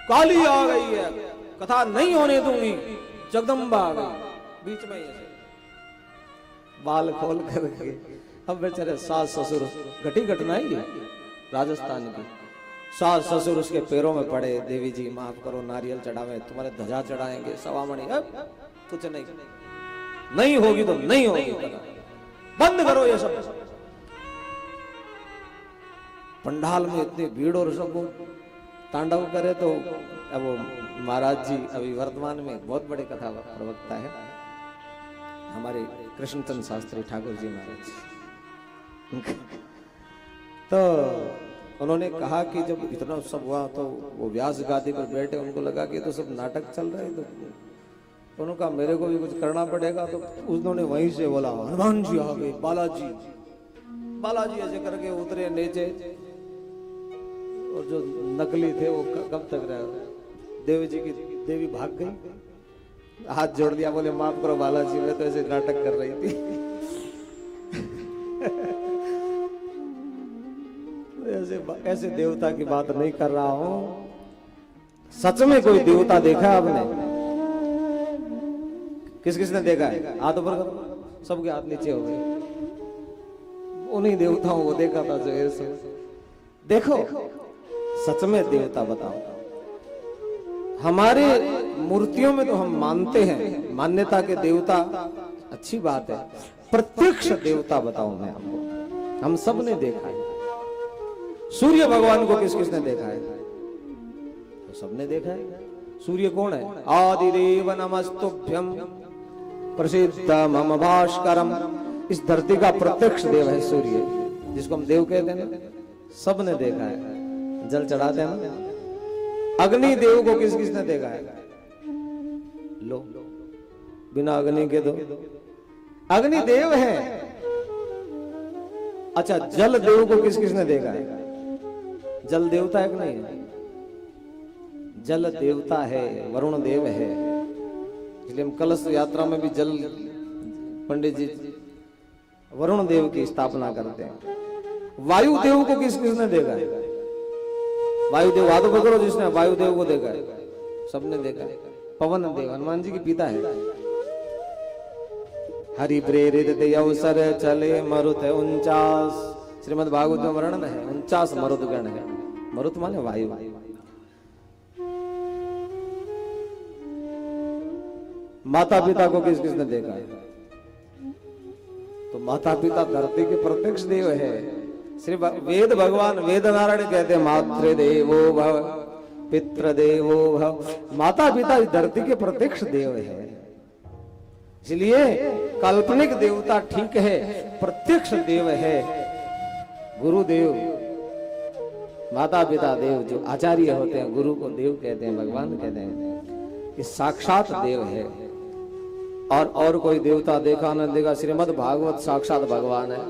काली आ गई है, कथा नहीं होने दूंगी, जगदम्बा आ गई बीच में ऐसे बाल खोल करके। अब बेचारे सास ससुर, घटी घटना ही है राजस्थान की, सास ससुर उसके पैरों में पड़े, देवी जी माफ करो, नारियल चढ़ावे, तुम्हारे ध्वजा चढ़ाएंगे, सवामणि, अब कुछ नहीं, नहीं होगी तो नहीं होगी, बंद करो ये सब। पंडाल में इतनी भीड़ और सब तांडव करे। तो अब वो महाराज जी अभी वर्तमान में बहुत बड़े कथा प्रवक्ता है हमारे कृष्णचंद्र शास्त्री ठाकुर जी महाराज। तो उन्होंने कहा कि जब इतना सब हुआ तो वो व्यास गादी पर बैठे, उनको लगा कि तो सब नाटक चल रहे हैं, तो उन्होंने कहा मेरे को भी कुछ करना पड़ेगा। तो उन्होंने वहीं से बोला हनुमान जी आ गए, बालाजी, बालाजी ऐसे करके उतरे नीचे, और जो नकली थे वो कब तक रहे, देवी जी की देवी भाग गई, हाथ जोड़ दिया, बोले माफ करो बालाजी, मैं तो ऐसे नाटक कर रही थी। ऐसे देवता की बात नहीं कर रहा हूं, सच में कोई देवता देखा है आपने? किस किसने देखा है? हाथ ऊपर करो, सबके हाथ नीचे हो गए। उन्हीं देवताओं को देखा था जो ऐसे। देखो सच में देवता बताओ, हमारे मूर्तियों में तो हम मानते हैं, मान्यता के देवता अच्छी बात है, प्रत्यक्ष देवता बताओ मैं आपको, हम सब ने देखा है। सूर्य भगवान को किस किसने देखा है? तो सबने देखा है। सूर्य कौन है? आदिदेव नमस्तुभ्यम प्रसिद्धम मम भास्करम, इस धरती का प्रत्यक्ष देव है सूर्य, जिसको हम देव कहते हैं ना, सबने देखा है। जल चढ़ाते हैं ना। अग्नि देव को किस किसने देखा है? लो, बिना अग्नि के तो अग्नि देव है। अच्छा, जल देव को किस किसने देखा है? जल देवता है कि नहीं है? जल देवता है, वरुण देव है, इसलिए हम कलश यात्रा में भी जल, पंडित जी वरुण देव की स्थापना करते हैं। वायु देव को किस किसने देखा है? वायुदेव, हाथ पकड़ो जिसने वायुदेव को देखा है, सबने देखा है। पवन देव हनुमान जी की पिता है। हरि प्रेरित अवसर चले मरुत 49, श्रीमद् भागवत में वर्णन है, 49 मरुत गण है। मरुत माने वायु। माता पिता को किस किसने देखा है? तो माता पिता धरती के प्रत्यक्ष देव है। श्री वेद भगवान, वेद नारायण कहते हैं मातृदेवो भव पितृदेवो भव, माता पिता इस धरती के प्रत्यक्ष देव है। इसलिए काल्पनिक देवता ठीक है, प्रत्यक्ष देव है गुरुदेव, माता पिता देव, जो आचार्य होते हैं, गुरु को देव कहते हैं, भगवान कहते हैं, ये साक्षात देव है। और कोई देवता देखा न देखा, श्रीमद् भागवत साक्षात भगवान है।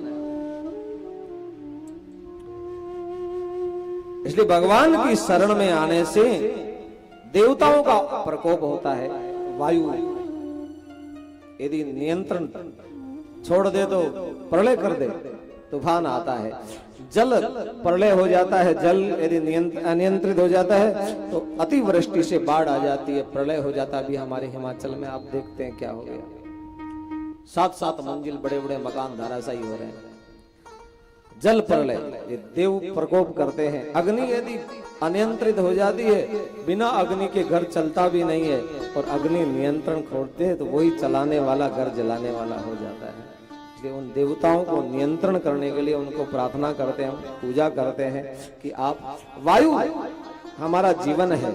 इसलिए भगवान की शरण में आने से देवताओं का प्रकोप होता है। वायु यदि नियंत्रण छोड़ दे तो प्रलय कर दे, तूफान आता है। जल प्रलय हो जाता है, जल यदि अनियंत्रित हो जाता है तो अतिवृष्टि से बाढ़ आ जाती है, प्रलय हो जाता है। अभी हमारे हिमाचल में आप देखते हैं क्या हो गया, 7-7 मंजिल बड़े बड़े मकान धराशायी हो रहे हैं। जल प्रलय, ये देव प्रकोप करते हैं। अग्नि यदि अनियंत्रित हो जाती है, बिना अग्नि के घर चलता भी नहीं है, और अग्नि नियंत्रण खोलते हैं तो वही चलाने वाला, घर जलाने वाला हो जाता है। इसलिए उन देवताओं को नियंत्रण करने के लिए उनको प्रार्थना करते हैं, पूजा करते हैं कि आप, वायु हमारा जीवन है,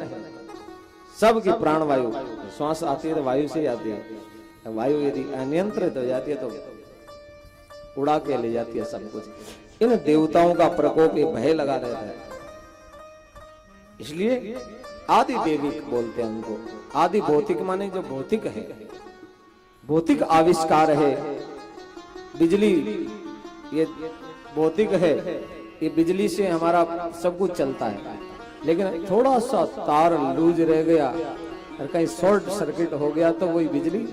सबकी प्राण वायु, श्वास आती है तो वायु से आती है। वायु यदि अनियंत्रित हो जाती है तो उड़ा के ले जाती है सब कुछ। इन देवताओं का प्रकोप, ये भय लगा रहता है। इसलिए आदि देवी बोलते हैं उनको। आदि भौतिक माने जो भौतिक है, भौतिक आविष्कार है। बिजली ये भौतिक है, ये बिजली से हमारा सब कुछ चलता है, लेकिन थोड़ा सा तार लूज रह गया और कहीं शॉर्ट सर्किट हो गया तो वही बिजली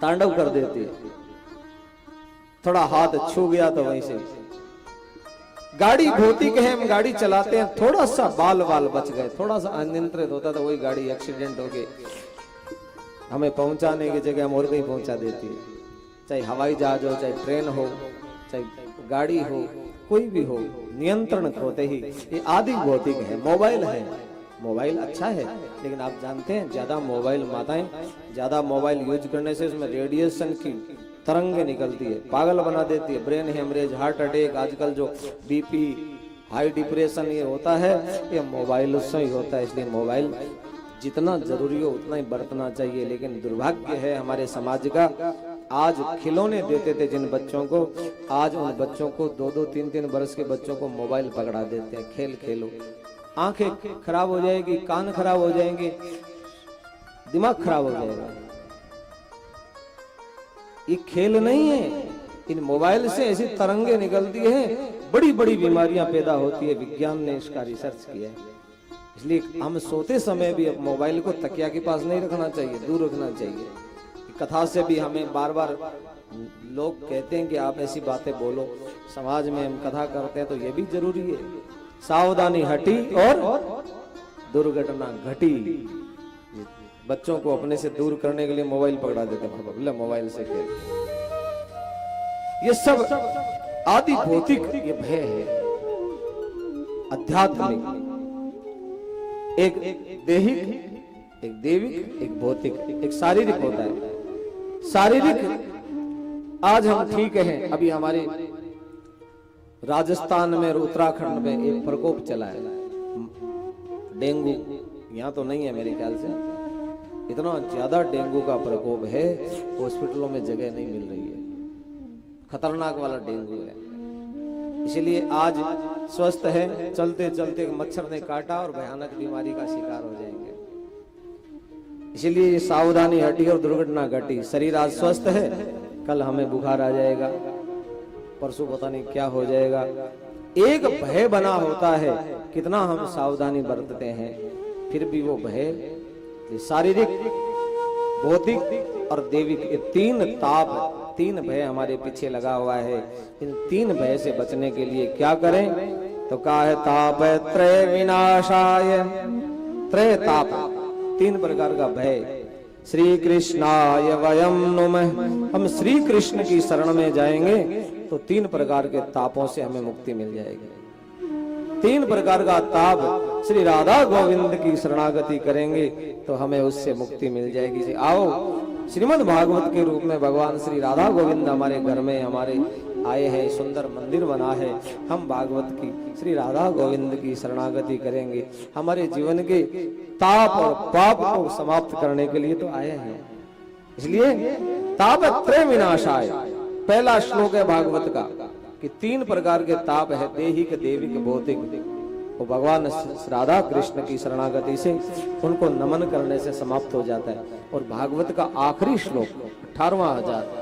तांडव कर देती है। थोड़ा हाथ छू गया तो वहीं से गाड़ी भौतिक है, हम गाड़ी चलाते हैं, थोड़ा सा बाल बच गए, थोड़ा सा अनियंत्रित होता तो वही गाड़ी एक्सीडेंट हो गई, हमें पहुंचाने की जगह हम और कहीं पहुंचा देती है। चाहे हवाई जहाज हो, चाहे ट्रेन हो, चाहे गाड़ी हो, कोई भी हो, नियंत्रण खोते ही ये आदि भौतिक है। मोबाइल है, मोबाइल अच्छा है, लेकिन आप जानते हैं ज्यादा मोबाइल, माताएं ज्यादा मोबाइल यूज करने से उसमें रेडिएशन की तरंगे निकलती है, पागल बना देती है, ब्रेन हेमरेज, हार्ट अटैक, आजकल जो बीपी, हाई डिप्रेशन ये होता है, ये मोबाइल उससे ही होता है। इसलिए मोबाइल जितना जरूरी हो उतना ही बरतना चाहिए। लेकिन दुर्भाग्य है हमारे समाज का, आज खिलौने देते थे जिन बच्चों को, आज उन बच्चों को 2-2, 3-3 वर्ष के बच्चों को मोबाइल पकड़ा देते हैं, खेल खेलो, आंखें खराब हो जाएगी, कान खराब हो जाएंगे, दिमाग खराब हो जाएगा। ये खेल नहीं है, इन मोबाइल से ऐसी तरंगे निकलती है, बड़ी बड़ी बीमारियां पैदा होती है। विज्ञान ने इसका रिसर्च किया है। इसलिए हम सोते समय भी अब मोबाइल को तकिया के पास नहीं रखना चाहिए, दूर रखना चाहिए। कथा से भी हमें बार बार लोग कहते हैं कि आप ऐसी बातें बोलो, समाज में हम कथा करते हैं तो ये भी जरूरी है। सावधानी हटी और दुर्घटना घटी। बच्चों को अपने से दूर करने के लिए मोबाइल पकड़ा देते हैं, बोले मोबाइल से खेल। ये सब आदि भौतिक ये भय है, आध्यात्मिक, एक देहिक, एक देविक, एक भौतिक, एक शारीरिक होता है। शारीरिक आज हम ठीक हैं, अभी हमारे राजस्थान में और उत्तराखंड में एक प्रकोप चला है, डेंगू। यहाँ तो नहीं है मेरे ख्याल से, इतना ज्यादा डेंगू का प्रकोप है, हॉस्पिटलों में जगह नहीं मिल रही है, खतरनाक वाला डेंगू है। इसलिए आज स्वस्थ है, चलते चलते मच्छर ने काटा और भयानक बीमारी का शिकार हो जाएंगे। इसलिए सावधानी हटी और दुर्घटना घटी। शरीर आज स्वस्थ है, कल हमें बुखार आ जाएगा, परसों पता नहीं क्या हो जाएगा। एक भय बना होता है, कितना हम सावधानी बरतते हैं, फिर भी वो भय शारीरिक, भौतिक और देविक, ये तीन ताप, तीन भय हमारे पीछे लगा हुआ है। इन तीन भय से बचने के लिए क्या करें? तो कहा है ताप त्रय विनाशाय, त्रय ताप, तीन प्रकार का भय। श्री कृष्णाय वयम नुमः, हम श्री कृष्ण की शरण में जाएंगे तो तीन प्रकार के तापों से हमें मुक्ति मिल जाएगी। तीन प्रकार का ताप, श्री राधा गोविंद की शरणागति करेंगे तो हमें उससे मुक्ति मिल जाएगी। आओ श्रीमद् भागवत के रूप में भगवान श्री राधा गोविंद हमारे घर में हमारे आए हैं, सुंदर मंदिर बना है। हम भागवत की, श्री राधा गोविंद की शरणागति करेंगे, हमारे जीवन के ताप और पाप को समाप्त करने के लिए तो आए हैं। इसलिए ताप त्रय विनाशाय, पहला श्लोक है भागवत का कि तीन प्रकार के ताप है, देहिक, देविक, भौतिक। वो भगवान राधा कृष्ण की शरणागति से, उनको नमन करने से समाप्त हो जाता है। और भागवत का आखिरी श्लोक 18वां अध्याय